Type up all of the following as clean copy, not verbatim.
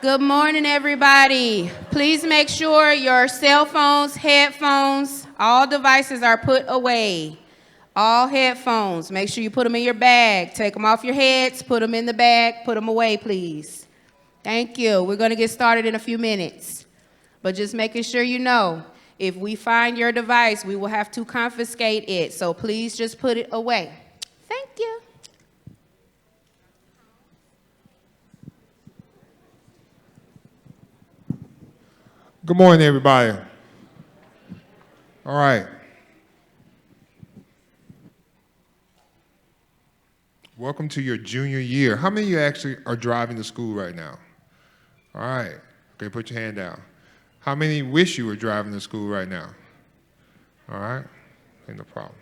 Good morning, everybody. Please make sure your cell phones, headphones, all devices are put away. All headphones, make sure you put them in your bag. Take them off your heads, put them in the bag, put them away, please. Thank you. We're going to get started in a few minutes. But just making sure you know, if we find your device, we will have to confiscate it. So please just put it away. Thank you. Good morning, everybody. All right. Welcome to your junior year. How many of you actually are driving to school right now? All right. Okay, put your hand down. How many wish you were driving to school right now? All right. Ain't no problem.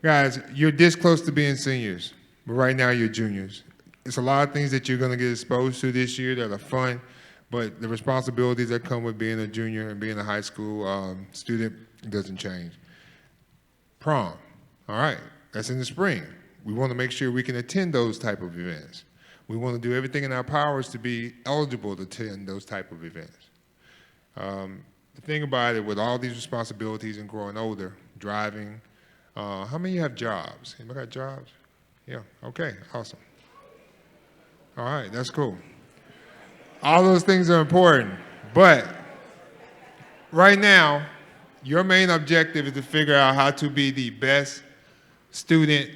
Guys, you're this close to being seniors, but right now you're juniors. It's a lot of things that you're going to get exposed to this year that are fun. But the responsibilities that come with being a junior and being a high school student doesn't change. Prom, all right, that's in the spring. We want to make sure we can attend those type of events. We want to do everything in our powers to be eligible to attend those type of events. The thing about it, with all these responsibilities and growing older, driving, how many of you have jobs? Anybody got jobs? Yeah, okay, awesome. All right, that's cool. All those things are important, but right now, your main objective is to figure out how to be the best student,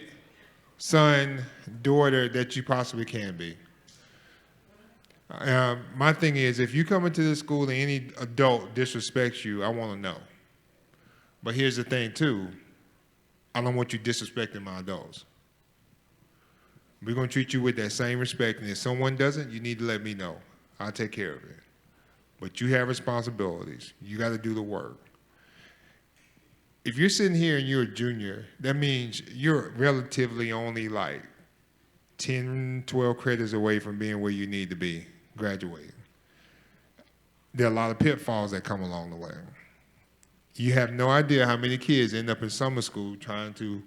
son, daughter that you possibly can be. My thing is, if you come into this school and any adult disrespects you, I want to know. But here's the thing, too. I don't want you disrespecting my adults. We're going to treat you with that same respect, and if someone doesn't, you need to let me know. I'll take care of it. But you have responsibilities. You got to do the work. If you're sitting here and you're a junior, that means you're relatively only like 10, 12 credits away from being where you need to be, graduating. There are a lot of pitfalls that come along the way. You have no idea how many kids end up in summer school trying to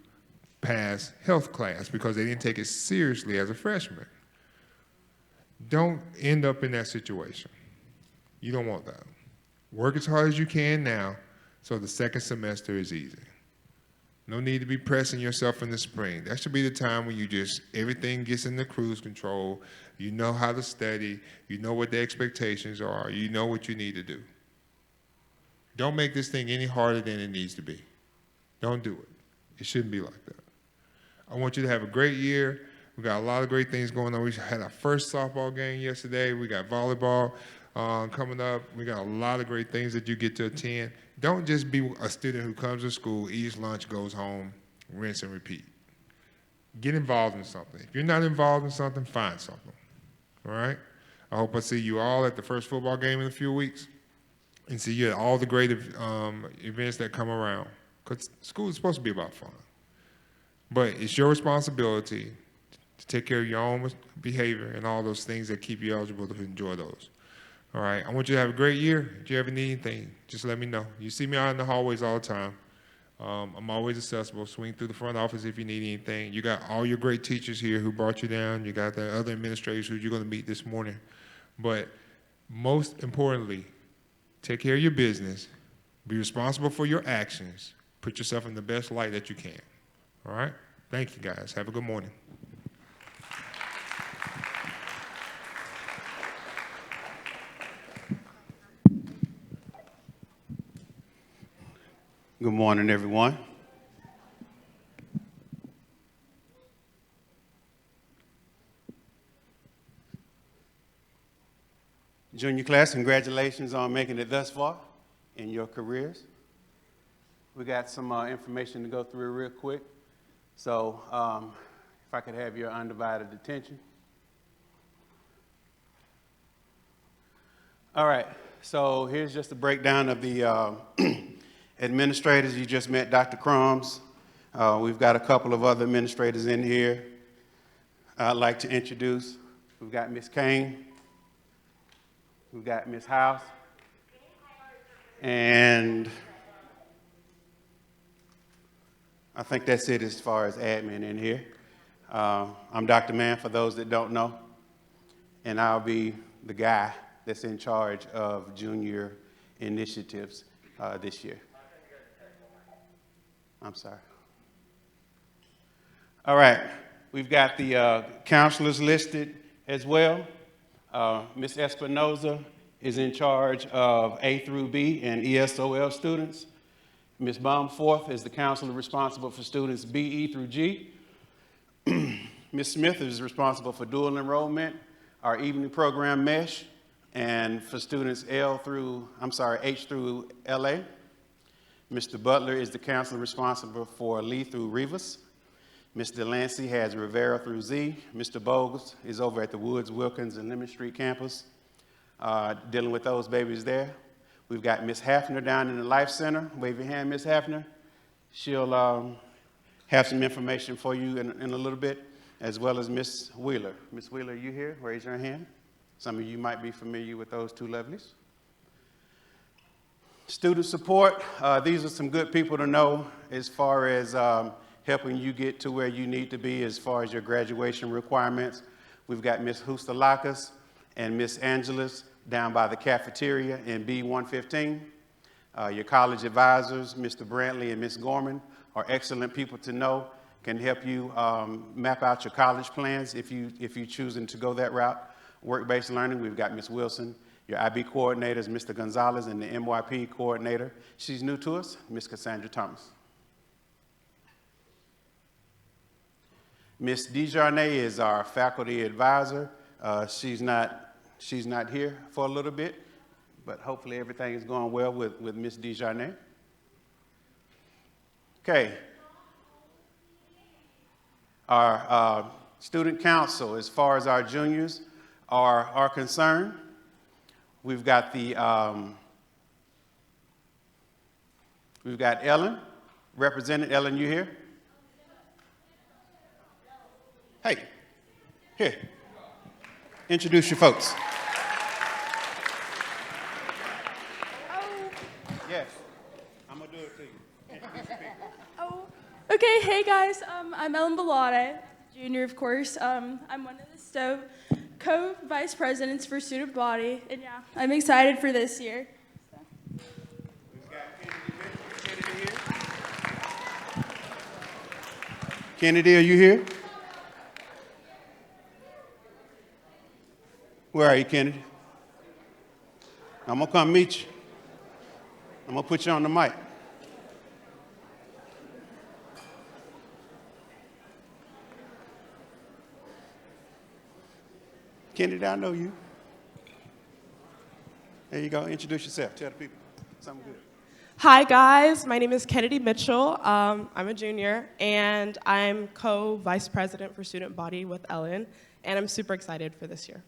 pass health class because they didn't take it seriously as a freshman. Don't end up in that situation. You don't want that. Work as hard as you can now so the second semester is easy. No need to be pressing yourself in the spring. That should be the time when everything gets into cruise control. You know how to study. You know what the expectations are. You know what you need to do. Don't make this thing any harder than it needs to be. Don't do it. It shouldn't be like that. I want you to have a great year. We got a lot of great things going on. We had our first softball game yesterday. We got volleyball coming up. We got a lot of great things that you get to attend. Don't just be a student who comes to school, eats lunch, goes home, rinse and repeat. Get involved in something. If you're not involved in something, find something. All right? I hope I see you all at the first football game in a few weeks and see you at all the great events that come around. Because school is supposed to be about fun. But it's your responsibility to take care of your own behavior and all those things that keep you eligible to enjoy those. All right, I want you to have a great year. If you ever need anything, just let me know. You see me out in the hallways all the time. I'm always accessible. Swing through the front office if you need anything. You got all your great teachers here who brought you down. You got the other administrators who you're going to meet this morning. But most importantly, take care of your business. Be responsible for your actions. Put yourself in the best light that you can. All right? Thank you, guys. Have a good morning. Good morning, everyone. Junior class, congratulations on making it thus far in your careers. We got some information to go through real quick. So if I could have your undivided attention. All right, so here's just a breakdown of the administrators. You just met Dr. Crumbs. We've got a couple of other administrators in here I'd like to introduce. We've got Ms. Kane. We've got Ms. House. And I think that's it as far as admin in here. I'm Dr. Mann, for those that don't know, and I'll be the guy that's in charge of junior initiatives this year. I'm sorry. All right, we've got the counselors listed as well. Ms. Espinoza is in charge of A through B and ESOL students. Ms. Baumforth is the counselor responsible for students B, E through G. Ms. Smith is responsible for dual enrollment, our evening program mesh, and for students H through LA. Mr. Butler is the counselor responsible for Lee through Rivas. Ms. Delancey has Rivera through Z. Mr. Bogues is over at the Woods, Wilkins, and Lemon Street campus, dealing with those babies there. We've got Ms. Hafner down in the Life Center. Wave your hand, Ms. Hafner. She'll have some information for you in a little bit, as well as Ms. Wheeler. Ms. Wheeler, are you here? Raise your hand. Some of you might be familiar with those two lovelies. Student support, these are some good people to know as far as helping you get to where you need to be as far as your graduation requirements. We've got Ms. Hustalakas and Ms. Angeles down by the cafeteria in B115. Your college advisors, Mr. Brantley and Ms. Gorman, are excellent people to know, can help you map out your college plans if you're choosing to go that route. Work-based learning, we've got Ms. Wilson. Your IB coordinator is Mr. Gonzalez, and the MYP coordinator, she's new to us, Ms. Cassandra Thomas. Ms. DeJarnay is our faculty advisor. She's not here for a little bit, but hopefully everything is going well with Ms. DeJarnay. Okay. Our student council, as far as our juniors are concerned, we've got Ellen, represented. Ellen, you here? Hey, here. Introduce your folks. Oh. Yes, I'm gonna do it to you. Introduce your people. Oh, okay. Hey guys, I'm Ellen Bellotte, junior, of course. I'm one of the co-vice presidents for student body, and yeah, I'm excited for this year. So. We've got Kennedy here. Kennedy, are you here? Where are you, Kennedy? I'm gonna come meet you. I'm gonna put you on the mic. Kennedy, I know you. There you go. Introduce yourself. Tell the people something good. Hi, guys. My name is Kennedy Mitchell. I'm a junior, and I'm co-vice president for student body with Ellen, and I'm super excited for this year.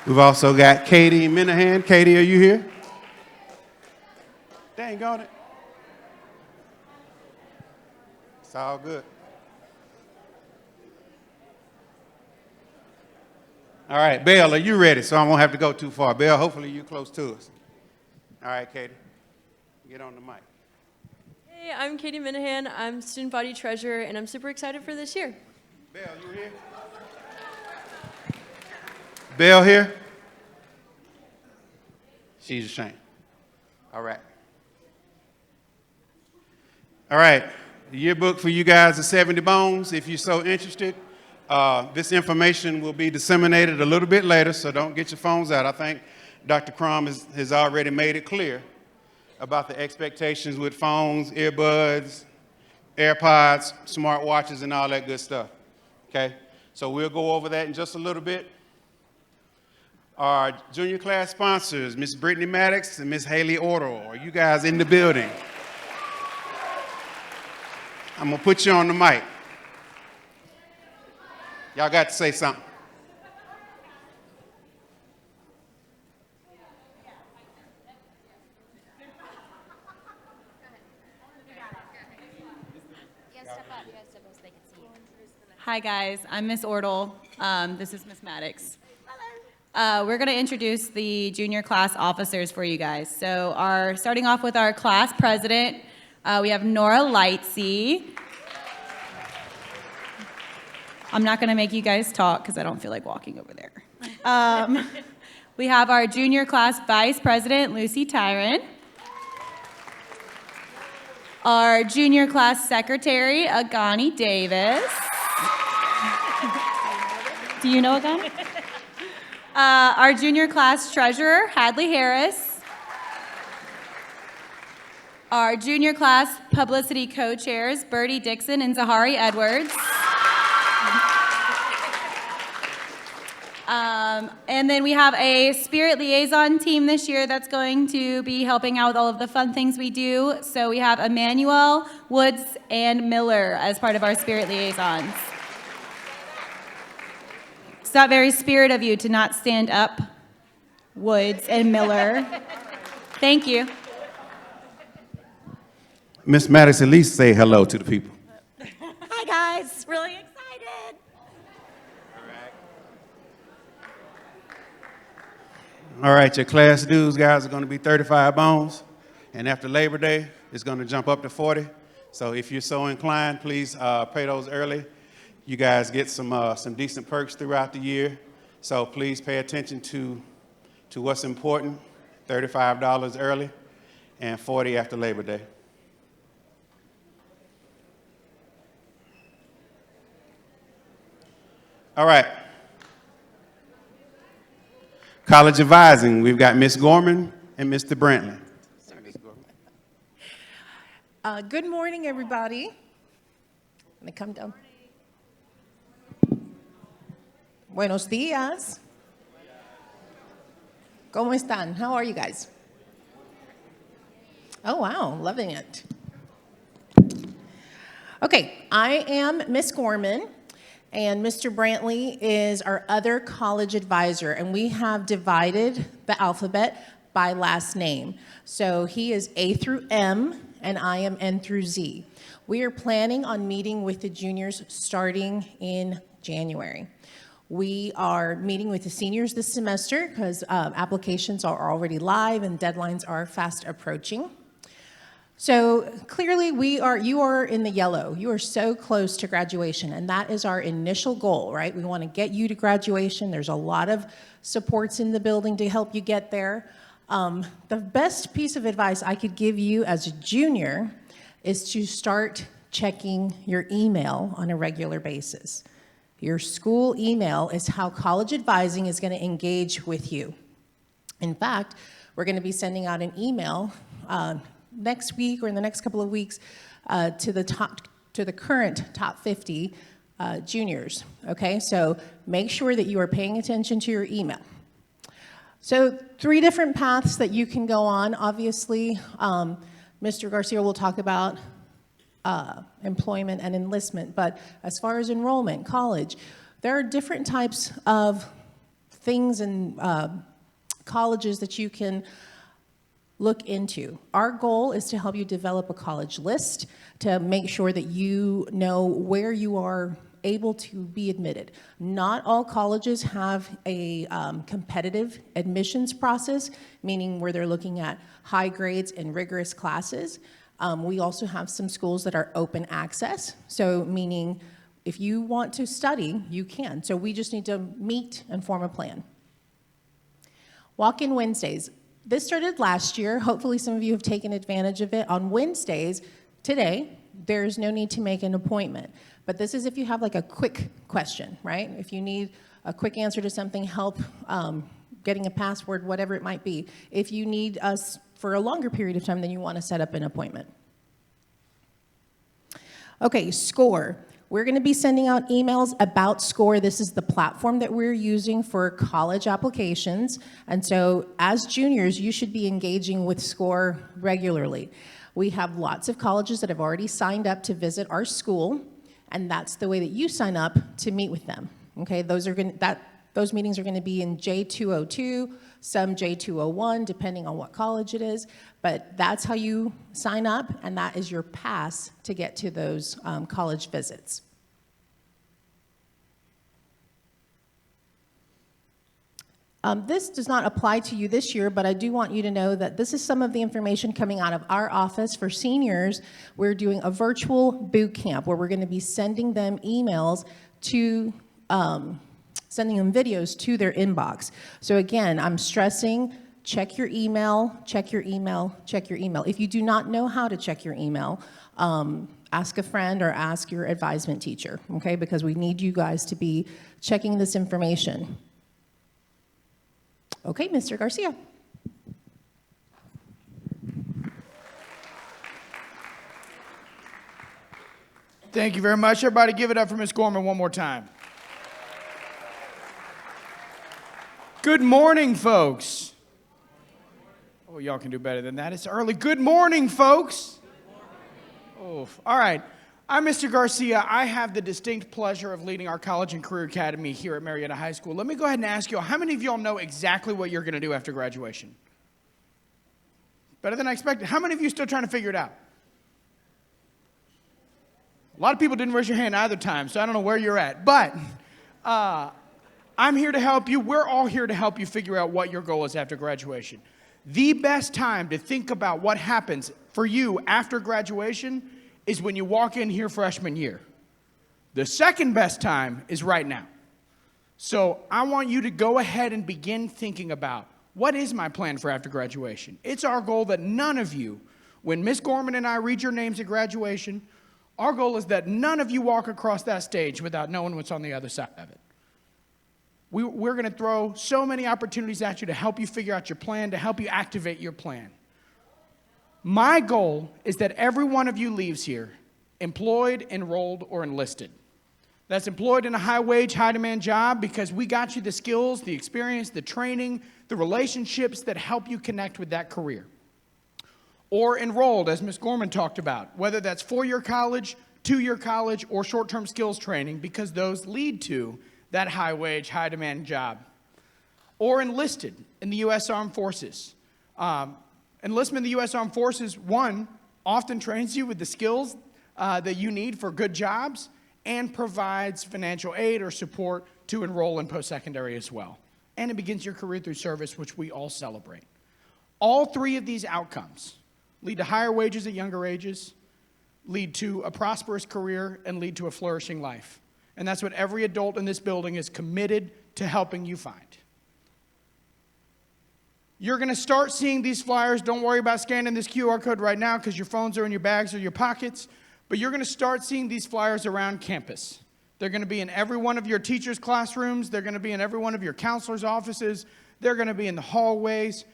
We've also got Katie Minahan. Katie, are you here? Dang on it. It's all good. All right, Belle, are you ready? So I won't have to go too far. Belle, hopefully you're close to us. All right, Katie, get on the mic. Hey, I'm Katie Minahan. I'm student body treasurer, and I'm super excited for this year. Belle, you here? Belle here? She's ashamed. All right. All right, the yearbook for you guys is 70 Bones, if you're so interested. This information will be disseminated a little bit later, so don't get your phones out. I think Dr. Crum has already made it clear about the expectations with phones, earbuds, AirPods, smartwatches, and all that good stuff, okay? So we'll go over that in just a little bit. Our junior class sponsors, Ms. Brittany Maddox and Ms. Haley Ortle, are you guys in the building? I'm gonna put you on the mic. Y'all got to say something. Hi guys, I'm Miss Ortle. This is Miss Maddox. We're going to introduce the junior class officers for you guys. So starting off with our class president, we have Nora Lightsey. I'm not going to make you guys talk because I don't feel like walking over there. We have our junior class vice president, Lucy Tyron. Our junior class secretary, Agani Davis. Do you know Agani? Our junior class treasurer, Hadley Harris. Our junior class publicity co-chairs, Bertie Dixon and Zahari Edwards. And then we have a spirit liaison team this year that's going to be helping out with all of the fun things we do. So we have Emmanuel, Woods, and Miller as part of our spirit liaisons. It's not very spirit of you to not stand up, Woods and Miller. Thank you. Miss Maddox, at least say hello to the people. Hi, guys. Really excited. All right, your class dues, guys, are going to be 35 bones. And after Labor Day, it's going to jump up to 40. So if you're so inclined, please pay those early. You guys get some decent perks throughout the year. So please pay attention to what's important. $35 early and 40 after Labor Day. All right. College advising, we've got Ms. Gorman and Mr. Brantley. Good morning, everybody. Let me come down. Buenos días. ¿Cómo están? How are you guys? Oh, wow, loving it. Okay, I am Miss Gorman. And Mr. Brantley is our other college advisor, and we have divided the alphabet by last name. So he is A through M, and I am N through Z. We are planning on meeting with the juniors starting in January. We are meeting with the seniors this semester because applications are already live and deadlines are fast approaching. So clearly you are in the yellow. You are so close to graduation, and that is our initial goal, right? We want to get you to graduation. There's a lot of supports in the building to help you get there. The best piece of advice I could give you as a junior is to start checking your email on a regular basis. Your school email is how college advising is going to engage with you. In fact, we're going to be sending out an email next week or in the next couple of weeks to the current top 50 juniors, okay? So make sure that you are paying attention to your email. So 3 different paths that you can go on. Obviously, Mr. Garcia will talk about employment and enlistment, but as far as enrollment, college, there are different types of things and colleges that you can look into. Our goal is to help you develop a college list to make sure that you know where you are able to be admitted. Not all colleges have a competitive admissions process, meaning where they're looking at high grades and rigorous classes. We also have some schools that are open access, so meaning if you want to study, you can. So we just need to meet and form a plan. Walk-in Wednesdays. This started last year. Hopefully some of you have taken advantage of it. On Wednesdays, today, there's no need to make an appointment. But this is if you have like a quick question, right? If you need a quick answer to something, help getting a password, whatever it might be. If you need us for a longer period of time, then you want to set up an appointment. Okay, SCORE. We're going to be sending out emails about SCORE. This is the platform that we're using for college applications. And so as juniors, you should be engaging with SCORE regularly. We have lots of colleges that have already signed up to visit our school, and that's the way that you sign up to meet with them. Okay, those meetings are going to be in J202, some J201, depending on what college it is. But that's how you sign up, and that is your pass to get to those college visits. This does not apply to you this year, but I do want you to know that this is some of the information coming out of our office for seniors. We're doing a virtual boot camp where we're going to be sending them emails to sending them videos to their inbox. So again, I'm stressing, check your email, check your email, check your email. If you do not know how to check your email, ask a friend or ask your advisement teacher, okay? Because we need you guys to be checking this information. Okay, Mr. Garcia. Thank you very much. Everybody give it up for Ms. Gorman one more time. Good morning, folks. Oh, y'all can do better than that. It's early. Good morning, folks. Oh, all right. I'm Mr. Garcia. I have the distinct pleasure of leading our College and Career Academy here at Marietta High School. Let me go ahead and ask you, how many of y'all know exactly what you're going to do after graduation? Better than I expected. How many of you still trying to figure it out? A lot of people didn't raise your hand either time, so I don't know where you're at. But I'm here to help you. We're all here to help you figure out what your goal is after graduation. The best time to think about what happens for you after graduation is when you walk in here freshman year. The second best time is right now. So I want you to go ahead and begin thinking about, what is my plan for after graduation? It's our goal that none of you, when Ms. Gorman and I read your names at graduation, our goal is that none of you walk across that stage without knowing what's on the other side of it. We're going to throw so many opportunities at you to help you figure out your plan, to help you activate your plan. My goal is that every one of you leaves here employed, enrolled, or enlisted. That's employed in a high-wage, high-demand job because we got you the skills, the experience, the training, the relationships that help you connect with that career. Or enrolled, as Ms. Gorman talked about, whether that's four-year college, two-year college, or short-term skills training, because those lead to that high-wage, high-demand job. Or enlisted in the U.S. Armed Forces. Enlistment in the U.S. Armed Forces, one, often trains you with the skills that you need for good jobs and provides financial aid or support to enroll in post-secondary as well. And it begins your career through service, which we all celebrate. All three of these outcomes lead to higher wages at younger ages, lead to a prosperous career, and lead to a flourishing life. And that's what every adult in this building is committed to helping you find. You're going to start seeing these flyers. Don't worry about scanning this QR code right now because your phones are in your bags or your pockets. But you're going to start seeing these flyers around campus. They're going to be in every one of your teachers' classrooms. They're going to be in every one of your counselors' offices. They're going to be in the hallways.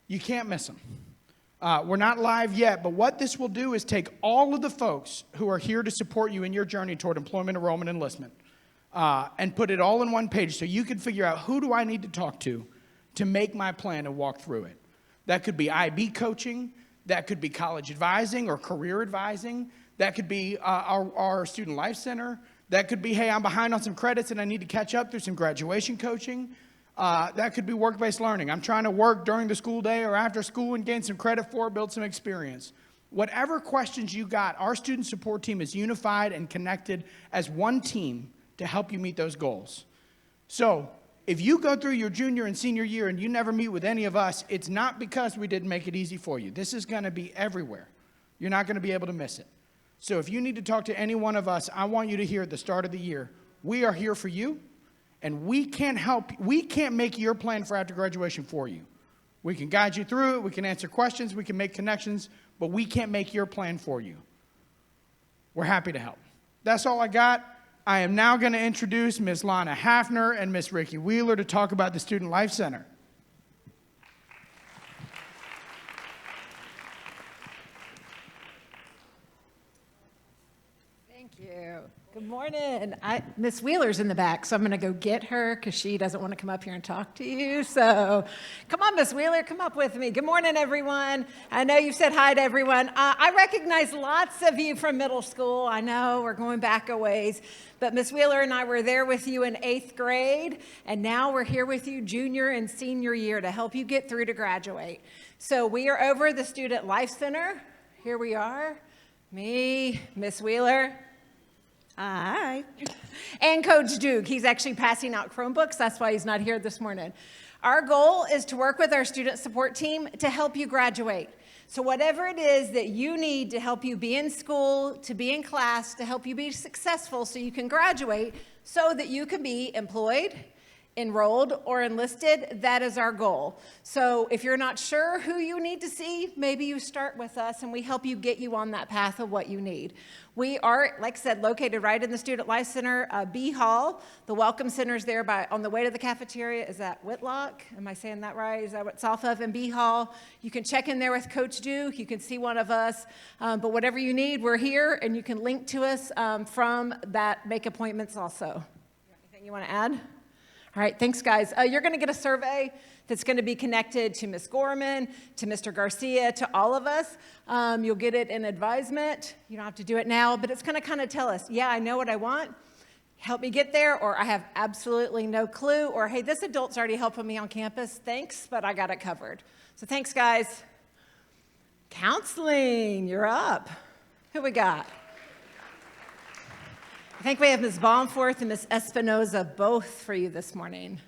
You can't miss them. We're not live yet, but what this will do is take all of the folks who are here to support you in your journey toward employment, enrollment, enlistment, and put it all in one page so you can figure out, who do I need to talk to make my plan and walk through it. That could be IB coaching. That could be college advising or career advising. That could be our Student Life Center. That could be, hey, I'm behind on some credits and I need to catch up through some graduation coaching. That could be work-based learning. I'm trying to work during the school day or after school and gain some credit for it, build some experience. Whatever questions you got, our student support team is unified and connected as one team to help you meet those goals. So if you go through your junior and senior year and you never meet with any of us, it's not because we didn't make it easy for you. This is going to be everywhere. You're not going to be able to miss it. So if you need to talk to any one of us, I want you to hear at the start of the year, we are here for you. And we can't make your plan for after graduation for you. We can guide you through it, we can answer questions, we can make connections, but we can't make your plan for you. We're happy to help. That's all I got. I am now going to introduce Ms. Lana Hafner and Ms. Ricky Wheeler to talk about the Student Life Center. Thank you. Good morning. Miss Wheeler's in the back, so I'm going to go get her because she doesn't want to come up here and talk to you. So come on, Miss Wheeler, come up with me. Good morning, everyone. I know you've said hi to everyone. I recognize lots of you from middle school. I know we're going back a ways, but Miss Wheeler and I were there with you in 8th grade, and now we're here with you junior and senior year to help you get through to graduate. So we are over at the Student Life Center. Here we are. Me, Miss Wheeler. Hi. And Coach Duke. He's actually passing out Chromebooks. That's why he's not here this morning. Our goal is to work with our student support team to help you graduate. So whatever it is that you need to help you be in school, to be in class, to help you be successful so you can graduate, so that you can be employed, enrolled or enlisted, that is our goal. So if you're not sure who you need to see, maybe you start with us and we help you get you on that path of what you need. We are, like I said, located right in the Student Life Center, B Hall. The Welcome Center is there on the way to the cafeteria. Is that Whitlock? Am I saying that right? Is that what it's off of? In B Hall. You can check in there with Coach Duke. You can see one of us. But whatever you need, we're here, and you can link to us from that, make appointments also. Anything you want to add? All right, thanks, guys. You're going to get a survey that's going to be connected to Ms. Gorman, to Mr. Garcia, to all of us. You'll get it in advisement. You don't have to do it now, but it's going to kind of tell us, yeah, I know what I want. Help me get there, or I have absolutely no clue, or hey, this adult's already helping me on campus. Thanks, but I got it covered. So thanks, guys. Counseling, you're up. Who we got? I think we have Ms. Baumforth and Ms. Espinoza both for you this morning.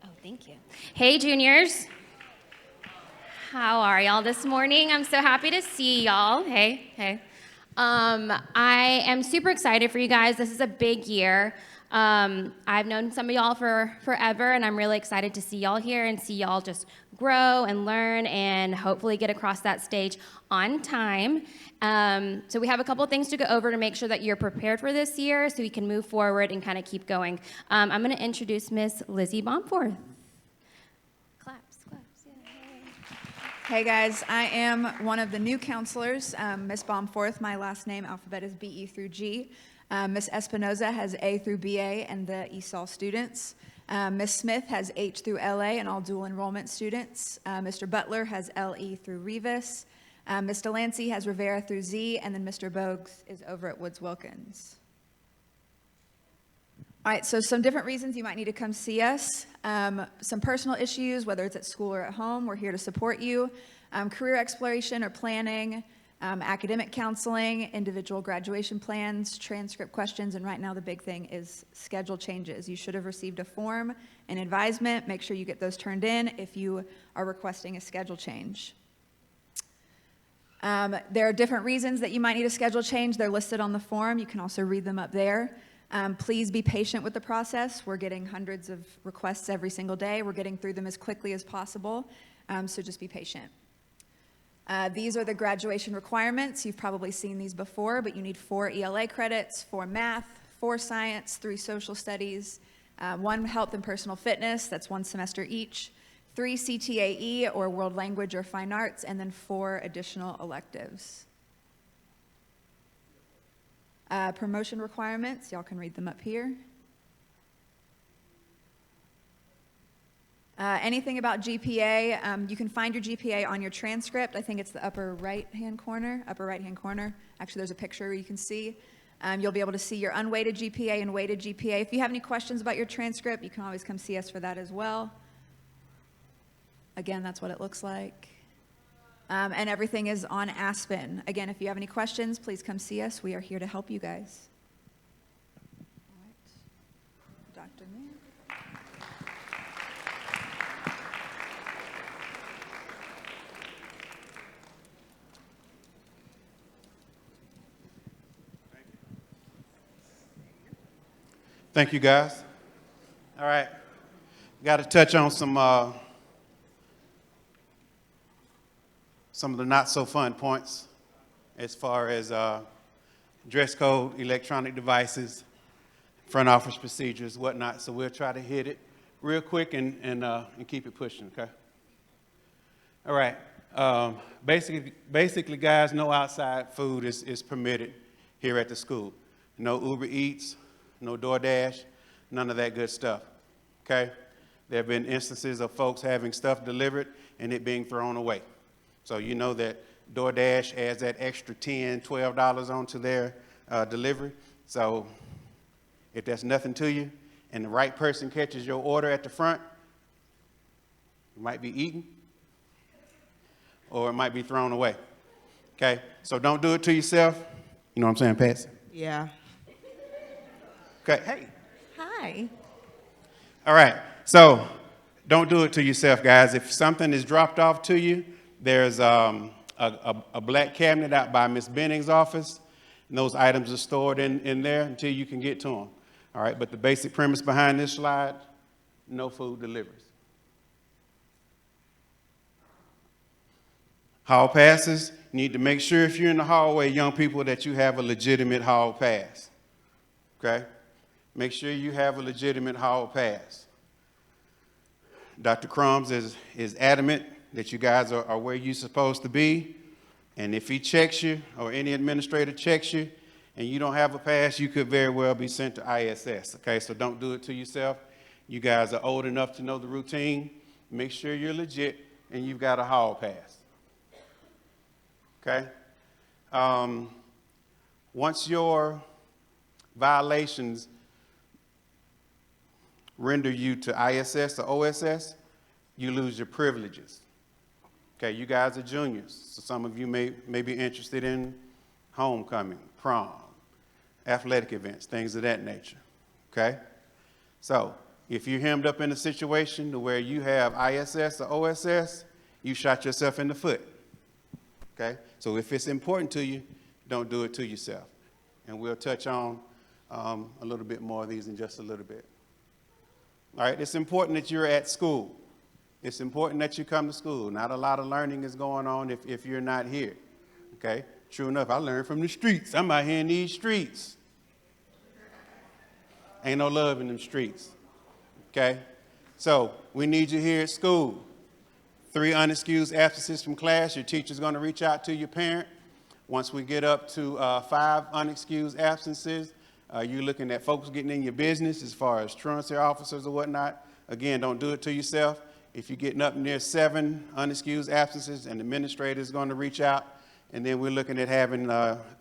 Oh, thank you. Hey, juniors. How are y'all this morning? I'm so happy to see y'all. Hey, hey. I am super excited for you guys. This is a big year. I've known some of y'all for forever, and I'm really excited to see y'all here and see y'all just grow and learn and hopefully get across that stage on time. So we have a couple things to go over to make sure that you're prepared for this year so we can move forward and kind of keep going. I'm going to introduce Miss Lizzie Baumforth. Claps, claps. Yeah. Hey guys, I am one of the new counselors, Miss Baumforth. My last name alphabet is B-E through G. Miss Espinoza has A through BA and the ESOL students. Miss Smith has H through LA and all dual enrollment students. Mr. Butler has LE through Revis. Ms. Delancey has Rivera through Z, and then Mr. Bogues is over at Woods Wilkins. All right, so some different reasons you might need to come see us. Some personal issues, whether it's at school or at home, we're here to support you. Career exploration or planning, academic counseling, individual graduation plans, transcript questions, and right now the big thing is schedule changes. You should have received a form, an advisement. Make sure you get those turned in if you are requesting a schedule change. There are different reasons that you might need a schedule change. They're listed on the form. You can also read them up there. Please be patient with the process. We're getting hundreds of requests every single day. We're getting through them as quickly as possible, so just be patient. These are the graduation requirements. You've probably seen these before, but you need 4 ELA credits, 4 math, 4 science, 3 social studies, 1 health and personal fitness, that's 1 semester each, 3 CTAE or world language or fine arts, and then 4 additional electives. Promotion requirements, y'all can read them up here. Anything about GPA, you can find your GPA on your transcript. I think it's the upper right-hand corner. Actually, there's a picture where you can see. You'll be able to see your unweighted GPA and weighted GPA. If you have any questions about your transcript, you can always come see us for that as well. Again, that's what it looks like. And everything is on Aspen. Again, if you have any questions, please come see us. We are here to help you guys. All right. Dr. Mann. Thank you, guys. All right. Got to touch on some of the not so fun points as far as dress code, electronic devices, front office procedures, whatnot. So we'll try to hit it real quick and keep it pushing, okay? All right. Basically, guys, no outside food is permitted here at the school. No Uber Eats, no DoorDash, none of that good stuff, okay? There have been instances of folks having stuff delivered and it being thrown away. So you know that DoorDash adds that extra $10, $12 onto their delivery. So if there's nothing to you and the right person catches your order at the front, it might be eaten or it might be thrown away, okay? So don't do it to yourself. You know what I'm saying, Patsy? Yeah. Okay, hey. Hi. All right, so don't do it to yourself, guys. If something is dropped off to you, there's a black cabinet out by Miss Benning's office, and those items are stored in there until you can get to them. All right, but the basic premise behind this slide, no food delivers. Hall passes, you need to make sure if you're in the hallway, young people, that you have a legitimate hall pass, okay? Make sure you have a legitimate hall pass. Dr. Crumbs is adamant that you guys are where you're supposed to be, and if he checks you or any administrator checks you and you don't have a pass, you could very well be sent to ISS, okay? So don't do it to yourself. You guys are old enough to know the routine. Make sure you're legit and you've got a hall pass. Okay? Once your violations render you to ISS or OSS, you lose your privileges. Okay, you guys are juniors, so some of you may be interested in homecoming, prom, athletic events, things of that nature. Okay? So, if you're hemmed up in a situation to where you have ISS or OSS, you shot yourself in the foot. Okay? So if it's important to you, don't do it to yourself. And we'll touch on a little bit more of these in just a little bit. All right, it's important that you're at school. It's important that you come to school. Not a lot of learning is going on if you're not here. Okay? True enough, I learned from the streets. I'm out here in these streets. Ain't no love in them streets. Okay? So we need you here at school. 3 unexcused absences from class, your teacher's going to reach out to your parent. Once we get up to 5 unexcused absences, you're looking at folks getting in your business as far as truancy officers or whatnot. Again, don't do it to yourself. If you're getting up near 7 unexcused absences, an administrator is going to reach out, and then we're looking at having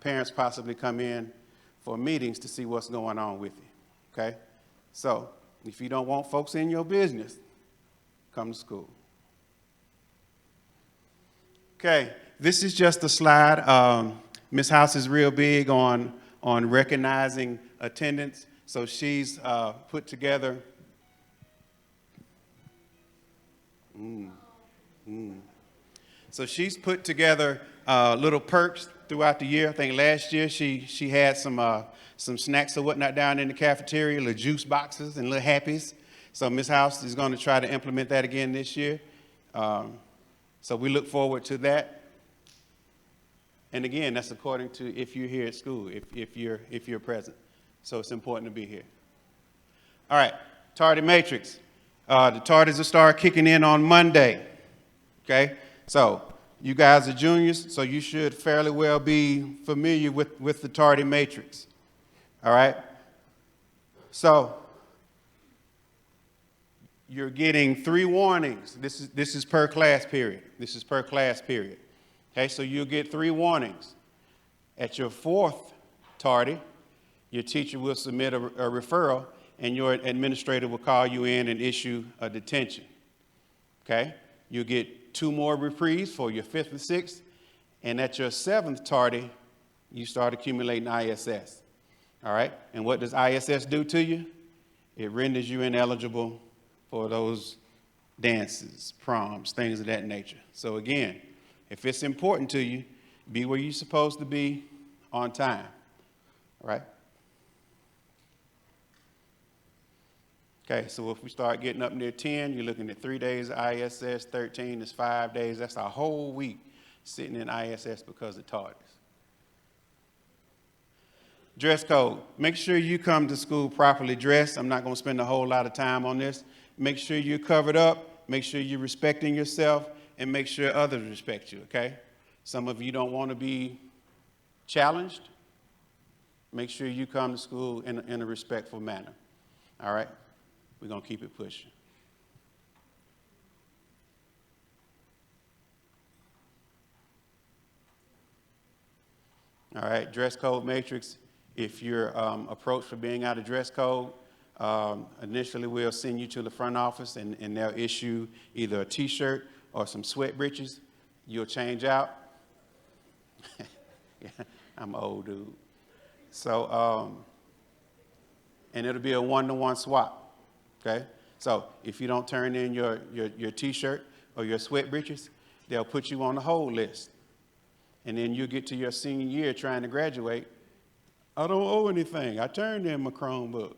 parents possibly come in for meetings to see what's going on with you. Okay? So if you don't want folks in your business, come to school. Okay, this is just a slide. Ms. House is real big on recognizing attendance, so she's put together. So she's put together little perks throughout the year. I think last year she had some snacks or whatnot down in the cafeteria, little juice boxes and little happies. So Ms. House is going to try to implement that again this year. So we look forward to that. And again, that's according to if you're here at school, if you're present. So it's important to be here. All right, tardy matrix. The tardies will start kicking in on Monday. Okay, so you guys are juniors, so you should fairly well be familiar with the tardy matrix. All right. So you're getting 3 warnings. This is per class period. This is per class period. Okay, so you'll get 3 warnings. At your 4th tardy, your teacher will submit a referral, and your administrator will call you in and issue a detention. Okay, you'll get 2 more reprieves for your 5th and 6th, and at your 7th tardy, you start accumulating ISS. All right, and what does ISS do to you? It renders you ineligible for those dances, proms, things of that nature. So again, if it's important to you, be where you're supposed to be on time. All right? Okay, so if we start getting up near 10, you're looking at 3 days of ISS, 13 is 5 days. That's a whole week sitting in ISS because of tardiness. Dress code. Make sure you come to school properly dressed. I'm not going to spend a whole lot of time on this. Make sure you're covered up. Make sure you're respecting yourself, and make sure others respect you, okay? Some of you don't want to be challenged. Make sure you come to school in a respectful manner, all right? We're going to keep it pushing. All right, dress code matrix. If you're approached for being out of dress code, initially we'll send you to the front office and they'll issue either a t-shirt or some sweat breeches. You'll change out. Yeah, I'm an old dude. So, and it'll be a 1-to-1 swap, okay? So if you don't turn in your t-shirt or your sweat breeches, they'll put you on the hold list. And then you get to your senior year trying to graduate. I don't owe anything. I turned in my Chromebook.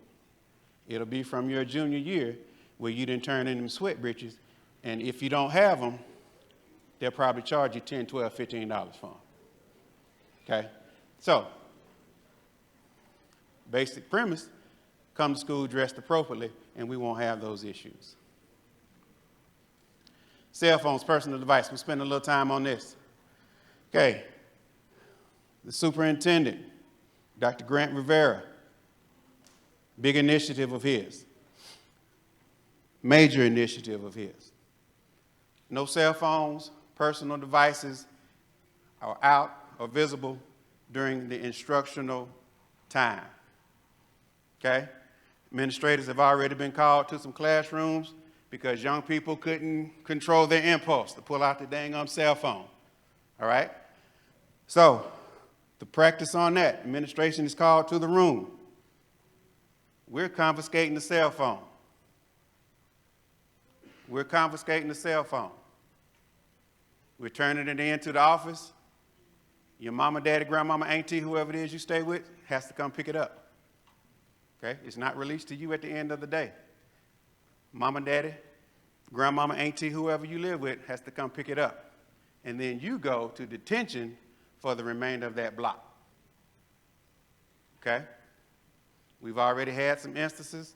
It'll be from your junior year where you didn't turn in them sweat britches. And if you don't have them, they'll probably charge you $10, $12, $15 for them. Okay? So, basic premise, come to school dressed appropriately, and we won't have those issues. Cell phones, personal device. We'll spend a little time on this. Okay. The superintendent, Dr. Grant Rivera, big initiative of his. Major initiative of his. No cell phones, personal devices are out or visible during the instructional time. Okay? Administrators have already been called to some classrooms because young people couldn't control their impulse to pull out the dang cell phone. All right? So, to practice on that, administration is called to the room. We're confiscating the cell phone. We're confiscating the cell phone. We're turning it into the office. Your mama, daddy, grandmama, auntie, whoever it is you stay with, has to come pick it up. Okay? It's not released to you at the end of the day. Mama, daddy, grandmama, auntie, whoever you live with, has to come pick it up. And then you go to detention for the remainder of that block. Okay? We've already had some instances.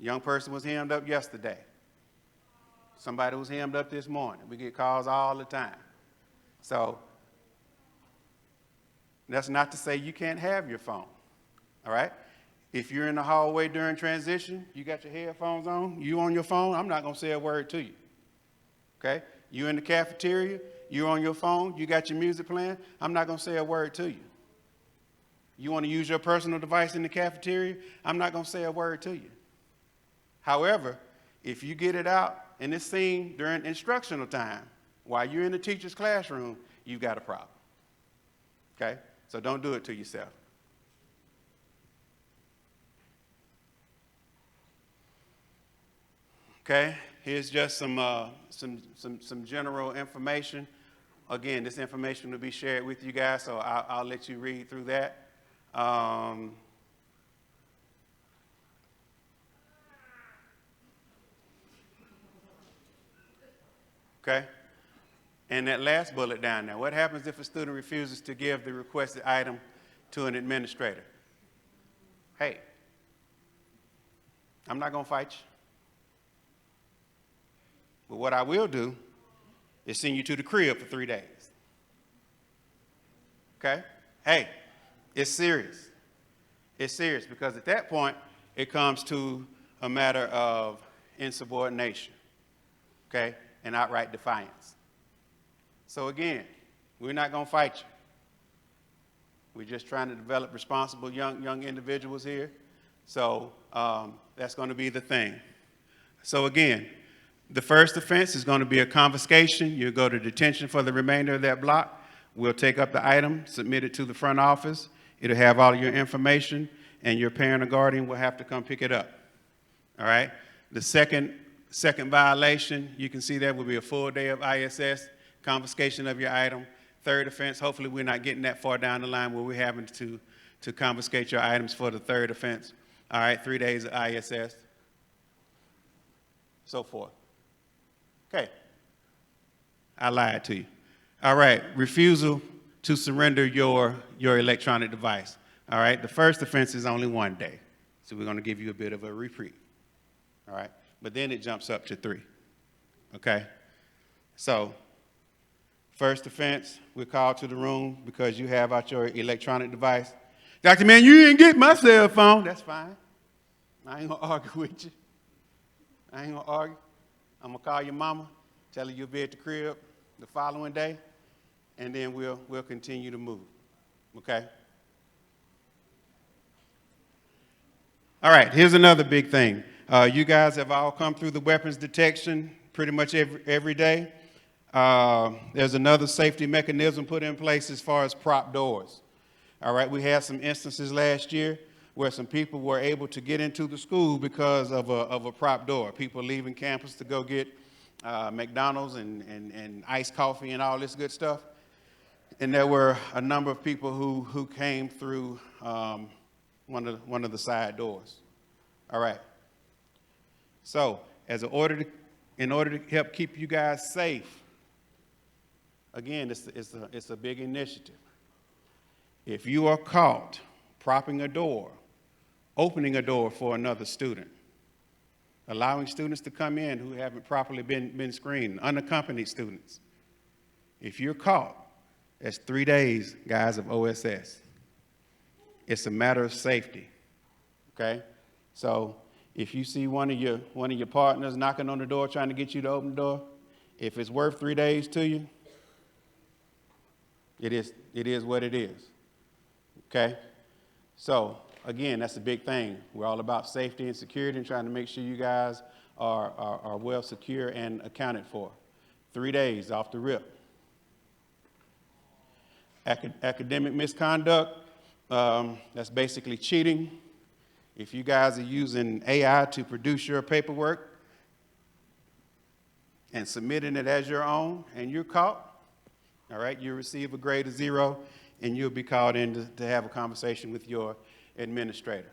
Young person was hemmed up yesterday. Somebody was hemmed up this morning. We get calls all the time. So that's not to say you can't have your phone, all right? If you're in the hallway during transition, you got your headphones on, you on your phone, I'm not going to say a word to you, okay? You in the cafeteria, you're on your phone, you got your music playing, I'm not going to say a word to you. You want to use your personal device in the cafeteria, I'm not going to say a word to you. However, if you get it out and it's seen during instructional time, while you're in the teacher's classroom, you've got a problem, okay? So don't do it to yourself. Okay, here's just some general information. Again, this information will be shared with you guys, so I'll let you read through that. Okay, and that last bullet down there, what happens if a student refuses to give the requested item to an administrator? Hey, I'm not going to fight you. But what I will do is send you to the crib for 3 days. Okay? Hey, it's serious. It's serious because at that point, it comes to a matter of insubordination, okay, and outright defiance. So again, we're not going to fight you. We're just trying to develop responsible young individuals here. So that's going to be the thing. So again, the first offense is going to be a confiscation. You'll go to detention for the remainder of that block. We'll take up the item, submit it to the front office. It'll have all your information, and your parent or guardian will have to come pick it up. All right? The second violation, you can see that will be a full day of ISS, confiscation of your item. Third offense, hopefully we're not getting that far down the line where we're having to confiscate your items for the third offense. All right, 3 days of ISS, so forth. Okay, I lied to you. All right, refusal to surrender your electronic device. All right, the first offense is only 1 day, so we're going to give you a bit of a reprieve. All right, but then it jumps up to 3. Okay, so first offense, we're called to the room because you have out your electronic device. Dr. Man, you didn't get my cell phone. That's fine. I ain't going to argue with you. I ain't going to argue. I'm going to call your mama, tell her you'll be at the crib the following day, and then we'll continue to move, okay? All right, here's another big thing. You guys have all come through the weapons detection pretty much every day. There's another safety mechanism put in place as far as prop doors. All right, we had some instances last year where some people were able to get into the school because of a prop door. People leaving campus to go get McDonald's and iced coffee and all this good stuff. And there were a number of people who came through one of the side doors. All right. So, in order to help keep you guys safe, again, it's a big initiative. If you are caught propping a door, opening a door for another student, allowing students to come in who haven't properly been screened, unaccompanied students, if you're caught, that's 3 days, guys, of OSS. It's a matter of safety, okay? So if you see one of your partners knocking on the door trying to get you to open the door, if it's worth 3 days to you, it is what it is, okay? So again, that's a big thing. We're all about safety and security and trying to make sure you guys are well secure and accounted for. 3 days off the rip. Academic misconduct, that's basically cheating. If you guys are using AI to produce your paperwork and submitting it as your own and you're caught, all right, you receive a grade of 0 and you'll be called in to have a conversation with your administrator,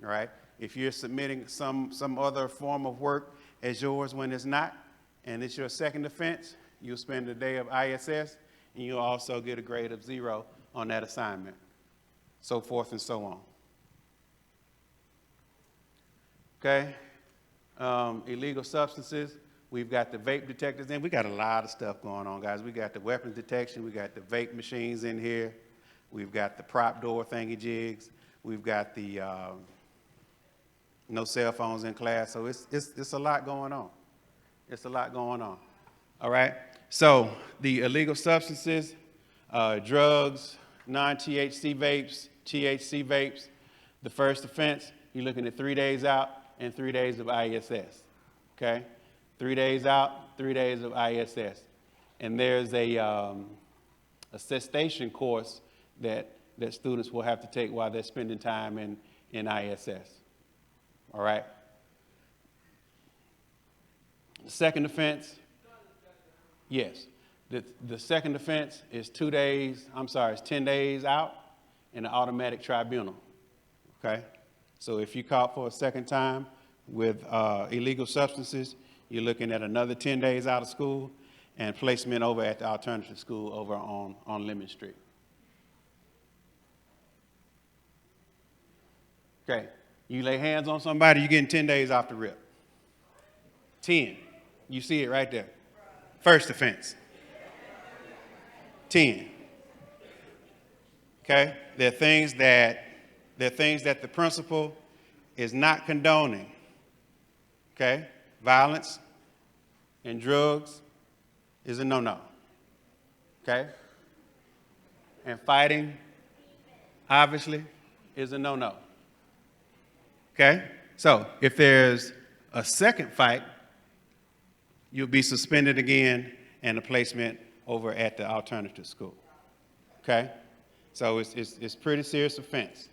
all right? If you're submitting some other form of work as yours when it's not, and it's your second offense, you'll spend a day of ISS, and you'll also get a grade of 0 on that assignment, so forth and so on. Okay? Illegal substances, we've got the vape detectors, and we got a lot of stuff going on, guys. We got the weapons detection, we got the vape machines in here, we've got the prop door thingy jigs, we've got the no cell phones in class, so it's a lot going on. It's a lot going on, all right? So the illegal substances, drugs, non-THC vapes, THC vapes, the first offense, you're looking at 3 days out and 3 days of ISS, okay? 3 days out, 3 days of ISS. And there's a cessation course that students will have to take while they're spending time in ISS, all right? The second offense, yes. The second offense is 2 days, it's 10 days out in an automatic tribunal, okay? So if you're caught for a second time with illegal substances, you're looking at another 10 days out of school and placement over at the alternative school over on Lemon Street. Okay, you lay hands on somebody, you're getting 10 days off the rip. 10, you see it right there. First offense. 10. Okay? There are things that the principal is not condoning. Okay? Violence and drugs is a no-no. Okay? And fighting, obviously, is a no-no. Okay? So if there's a second fight, you'll be suspended again and a placement over at the alternative school, okay? So it's pretty serious offense,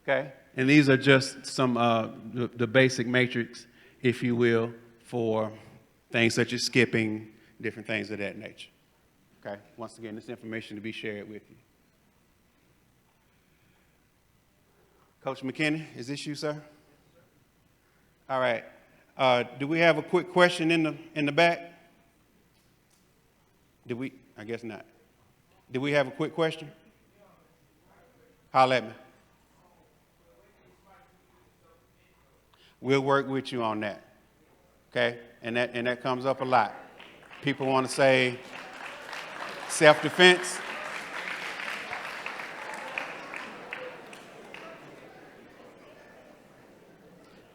okay? And these are just some, the basic matrix, if you will, for things such as skipping, different things of that nature, okay? Once again, this information to be shared with you. Coach McKinney, is this you, sir? All right. Do we have a quick question in the back? Did we? I guess not. Did we have a quick question? Holler at me. We'll work with you on that. Okay? And that comes up a lot. People want to say self-defense.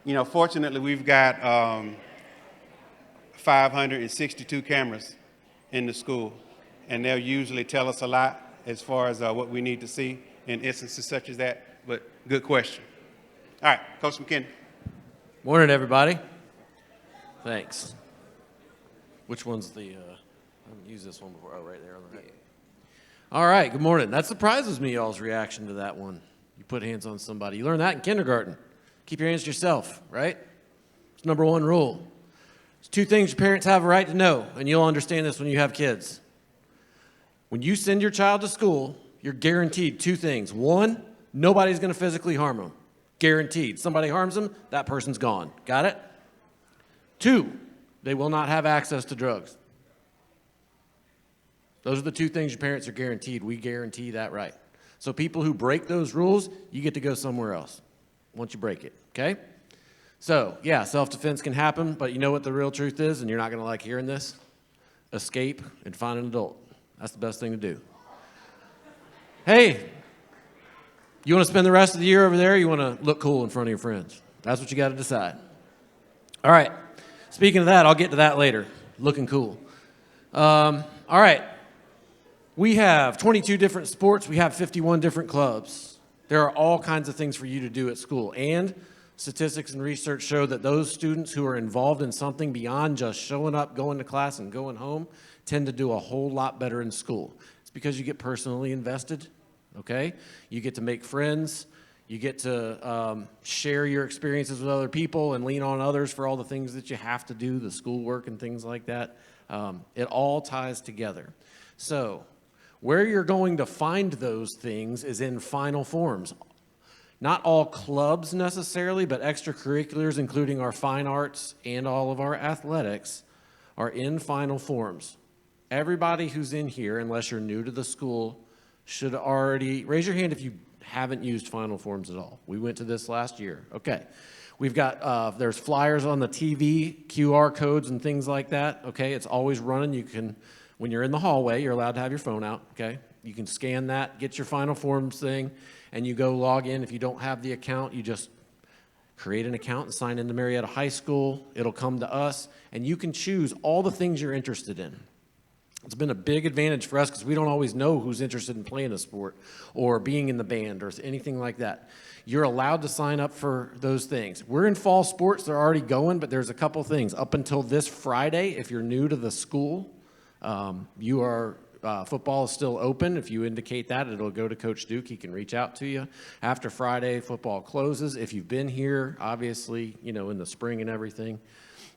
You know, fortunately, we've got 562 cameras in the school, and they'll usually tell us a lot as far as what we need to see in instances such as that, but good question. All right, Coach McKinney. Morning, everybody. Thanks. Which one's the, I haven't used this one before. Oh, right there on the right. All right, good morning. That surprises me, y'all's reaction to that one. You put hands on somebody. You learned that in kindergarten. Keep your hands to yourself, right? It's number one rule. There's two things your parents have a right to know, and you'll understand this when you have kids. When you send your child to school, you're guaranteed two things. One, nobody's going to physically harm them. Guaranteed. Somebody harms them, that person's gone. Got it? Two, they will not have access to drugs. Those are the two things your parents are guaranteed. We guarantee that right. So people who break those rules, you get to go somewhere else once you break it, okay? So, yeah, self-defense can happen, but you know what the real truth is, and you're not going to like hearing this? Escape and find an adult. That's the best thing to do. Hey, you want to spend the rest of the year over there, or you want to look cool in front of your friends? That's what you got to decide. All right. Speaking of that, I'll get to that later. Looking cool. All right. We have 22 different sports. We have 51 different clubs. There are all kinds of things for you to do at school. And statistics and research show that those students who are involved in something beyond just showing up, going to class, and going home tend to do a whole lot better in school. It's because you get personally invested, okay? You get to make friends. You get to share your experiences with other people and lean on others for all the things that you have to do, the schoolwork and things like that. It all ties together. So where you're going to find those things is in final forms. Not all clubs necessarily, but extracurriculars, including our fine arts and all of our athletics, are in final forms. Everybody who's in here, unless you're new to the school, should already raise your hand if you haven't used final forms at all. We went to this last year. Okay. We've got, there's flyers on the TV, QR codes and things like that. Okay. It's always running. You can, when you're in the hallway, you're allowed to have your phone out. Okay. You can scan that, get your final forms thing, and you go log in. If you don't have the account, you just create an account and sign into Marietta High School. It'll come to us, and you can choose all the things you're interested in. It's been a big advantage for us because we don't always know who's interested in playing a sport or being in the band or anything like that. You're allowed to sign up for those things. We're in fall sports. They're already going, but there's a couple things. Up until this Friday, if you're new to the school, football is still open. If you indicate that, it'll go to Coach Duke. He can reach out to you. After Friday, football closes. If you've been here, obviously, in the spring and everything,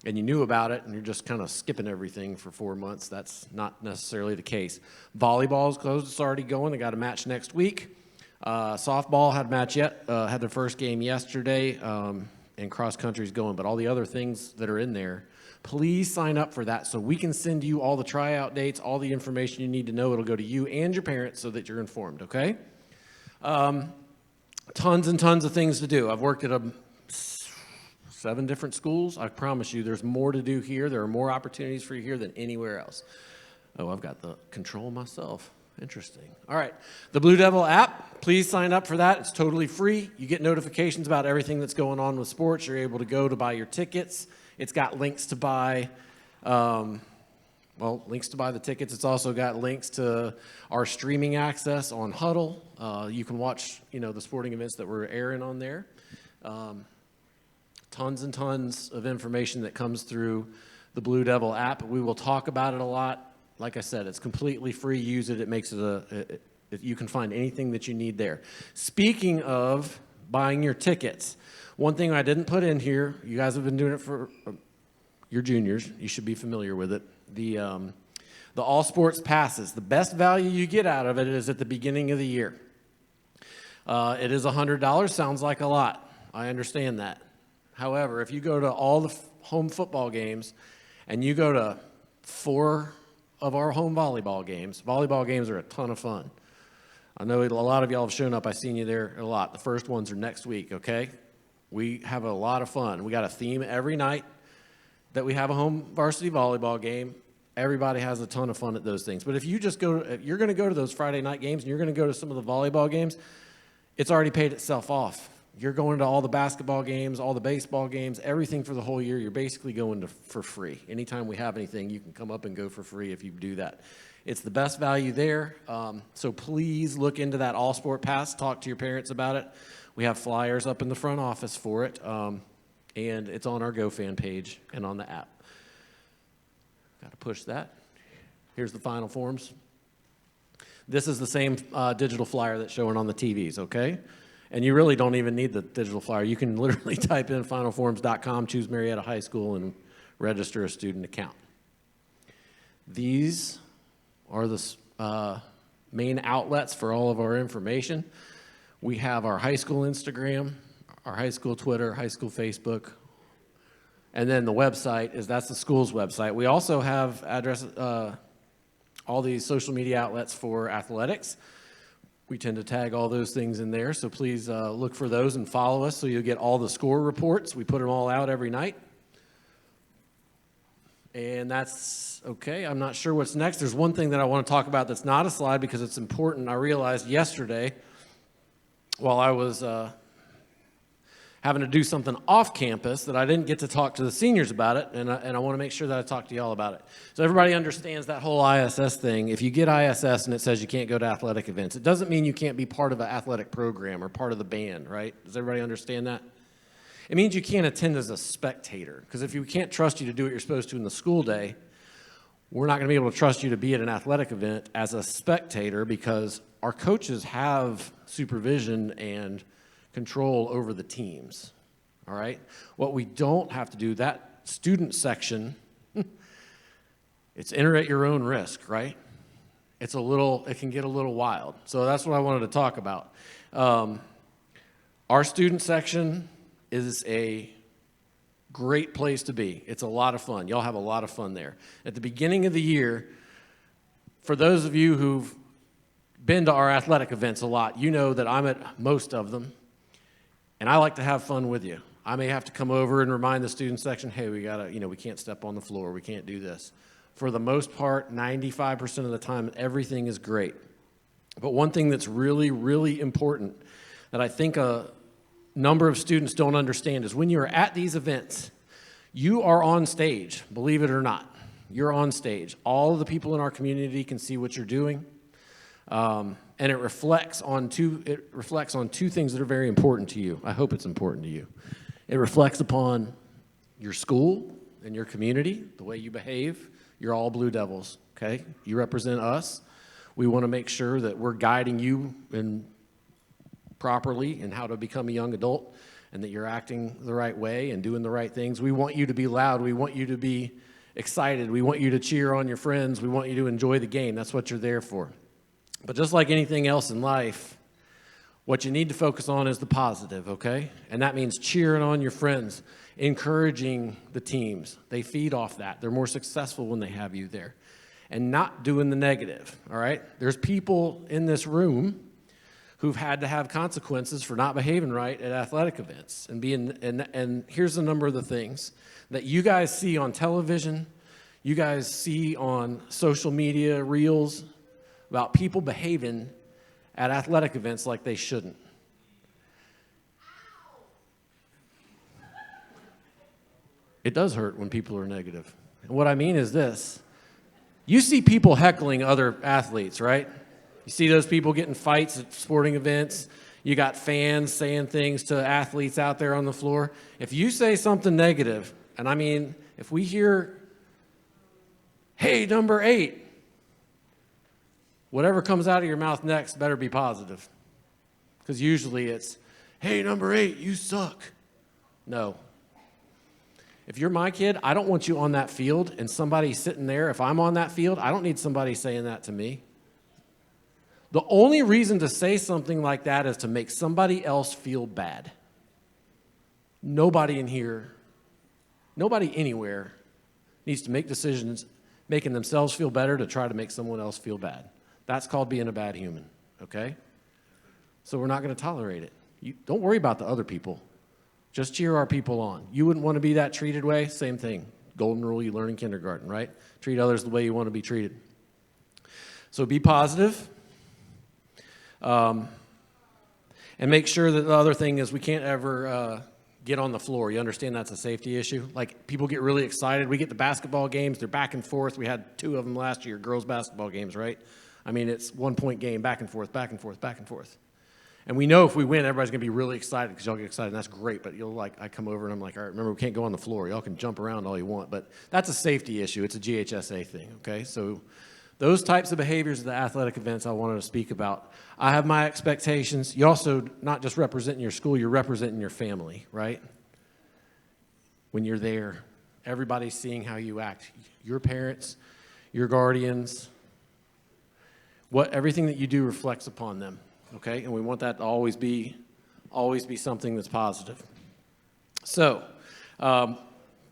and you knew about it, and you're just kind of skipping everything for 4 months, that's not necessarily the case. Volleyball is closed. It's already going. They got a match next week. Softball had their first game yesterday, and cross country is going. But all the other things that are in there, please sign up for that so we can send you all the tryout dates, all the information you need to know. It'll go to you and your parents so that you're informed, okay? Tons and tons of things to do. I've worked at 7 different schools. I promise you there's more to do here. There are more opportunities for you here than anywhere else. Oh, I've got the control myself. Interesting. All right. The Blue Devil app, please sign up for that. It's totally free. You get notifications about everything that's going on with sports. You're able to go to buy your tickets. It's got links to buy, links to buy the tickets. It's also got links to our streaming access on Huddle. You can watch, the sporting events that we're airing on there. Tons and tons of information that comes through the Blue Devil app. We will talk about it a lot. Like I said, it's completely free. Use it. It makes it you can find anything that you need there. Speaking of buying your tickets, one thing I didn't put in here, you guys have been doing it for, you're juniors, you should be familiar with it. The all sports passes, the best value you get out of it is at the beginning of the year. It is $100, sounds like a lot. I understand that. However, if you go to all the home football games and you go to 4 of our home volleyball games are a ton of fun. I know a lot of y'all have shown up. I've seen you there a lot. The first ones are next week, okay? We have a lot of fun. We got a theme every night that we have a home varsity volleyball game. Everybody has a ton of fun at those things. But if you just if you're going to go to those Friday night games and you're going to go to some of the volleyball games, it's already paid itself off. You're going to all the basketball games, all the baseball games, everything for the whole year. You're basically going for free. Anytime we have anything, you can come up and go for free if you do that. It's the best value there. So please look into that all sport pass. Talk to your parents about it. We have flyers up in the front office for it. And it's on our GoFan page and on the app. Got to push that. Here's the final forms. This is the same digital flyer that's showing on the TVs, okay? And you really don't even need the digital flyer. You can literally type in finalforms.com, choose Marietta High School, and register a student account. These are the main outlets for all of our information. We have our high school Instagram, our high school Twitter, high school Facebook, and then the website that's the school's website. We also have all these social media outlets for athletics. We tend to tag all those things in there, so please look for those and follow us so you'll get all the score reports. We put them all out every night. And that's okay. I'm not sure what's next. There's one thing that I want to talk about that's not a slide because it's important. I realized yesterday while I was having to do something off campus that I didn't get to talk to the seniors about it, and I want to make sure that I talk to y'all about it. So everybody understands that whole ISS thing. If you get ISS and it says you can't go to athletic events, it doesn't mean you can't be part of an athletic program or part of the band, right? Does everybody understand that? It means you can't attend as a spectator, because if we can't trust you to do what you're supposed to in the school day, we're not going to be able to trust you to be at an athletic event as a spectator, because our coaches have supervision and control over the teams, all right? What we don't have to do, that student section, it's enter at your own risk, right? It can get a little wild. So that's what I wanted to talk about. Our student section is a great place to be. It's a lot of fun. Y'all have a lot of fun there. At the beginning of the year, for those of you who've been to our athletic events a lot, you know that I'm at most of them. And I like to have fun with you. I may have to come over and remind the student section, hey, we can't step on the floor, we can't do this. For the most part, 95% of the time, everything is great. But one thing that's really, really important that I think a number of students don't understand is when you're at these events, you are on stage, believe it or not. You're on stage. All of the people in our community can see what you're doing. And it reflects on two things that are very important to you. I hope it's important to you. It reflects upon your school and your community, the way you behave. You're all Blue Devils, okay? You represent us. We want to make sure that we're guiding you properly in how to become a young adult, and that you're acting the right way and doing the right things. We want you to be loud. We want you to be excited. We want you to cheer on your friends. We want you to enjoy the game. That's what you're there for. But just like anything else in life, what you need to focus on is the positive, okay? And that means cheering on your friends, encouraging the teams. They feed off that. They're more successful when they have you there. And not doing the negative, all right? There's people in this room who've had to have consequences for not behaving right at athletic events. And here's a number of the things that you guys see on television, you guys see on social media, reels, about people behaving at athletic events like they shouldn't. It does hurt when people are negative. And what I mean is this. You see people heckling other athletes, right? You see those people getting fights at sporting events. You got fans saying things to athletes out there on the floor. If you say something negative, and I mean, if we hear, hey, number 8, whatever comes out of your mouth next better be positive. Because usually it's, hey, number 8, you suck. No. If you're my kid, I don't want you on that field and somebody sitting there. If I'm on that field, I don't need somebody saying that to me. The only reason to say something like that is to make somebody else feel bad. Nobody in here, nobody anywhere needs to make decisions making themselves feel better to try to make someone else feel bad. That's called being a bad human, okay? So we're not going to tolerate it. Don't worry about the other people. Just cheer our people on. You wouldn't want to be that treated way? Same thing. Golden rule you learn in kindergarten, right? Treat others the way you want to be treated. So be positive. And make sure that the other thing is we can't ever get on the floor. You understand that's a safety issue? Like, people get really excited. We get the basketball games. They're back and forth. We had 2 of them last year, girls' basketball games, right? I mean, it's 1-point game, back and forth, back and forth, back and forth. And we know if we win, everybody's going to be really excited because y'all get excited, and that's great. But I come over, and I'm like, all right, remember, we can't go on the floor. Y'all can jump around all you want. But that's a safety issue. It's a GHSA thing, okay? So Those types of behaviors at the athletic events I wanted to speak about. I have my expectations. You also not just representing your school, you're representing your family, right? When you're there, everybody's seeing how you act. Your parents, your guardians, everything that you do reflects upon them, okay? And we want that to always be something that's positive. So,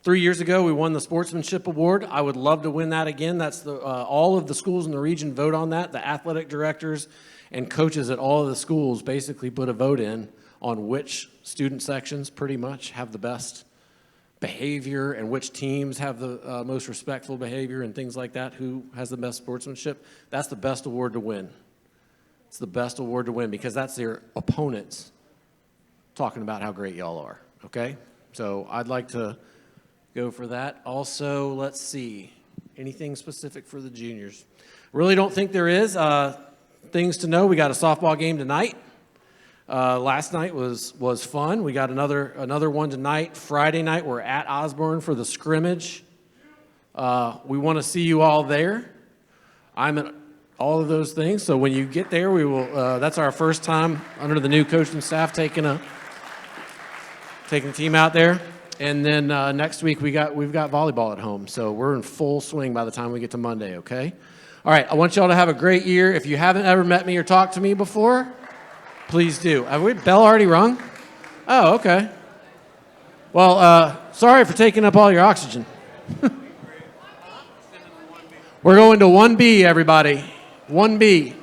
3 years ago, we won the Sportsmanship Award. I would love to win that again. That's all of the schools in the region vote on that. The athletic directors and coaches at all of the schools basically put a vote in on which student sections pretty much have the best behavior and which teams have the most respectful behavior and things like that, who has the best sportsmanship. That's the best award to win. It's the best award to win because that's their opponents talking about how great y'all are, okay? So I'd like to go for that. Also, let's see, anything specific for the juniors? Really don't think there is. Things to know, we got a softball game tonight. Last night was fun. We got another one tonight. Friday night, we're at Osborne for the scrimmage. We want to see you all there. I'm at all of those things. So when you get there, we will. That's our first time under the new coaching staff taking the team out there. And then next week we've got volleyball at home. So we're in full swing by the time we get to Monday. Okay. All right. I want y'all to have a great year. If you haven't ever met me or talked to me before, please do. Have we bell already rung? Oh, okay. Well, sorry for taking up all your oxygen. We're going to 1B, everybody. 1B.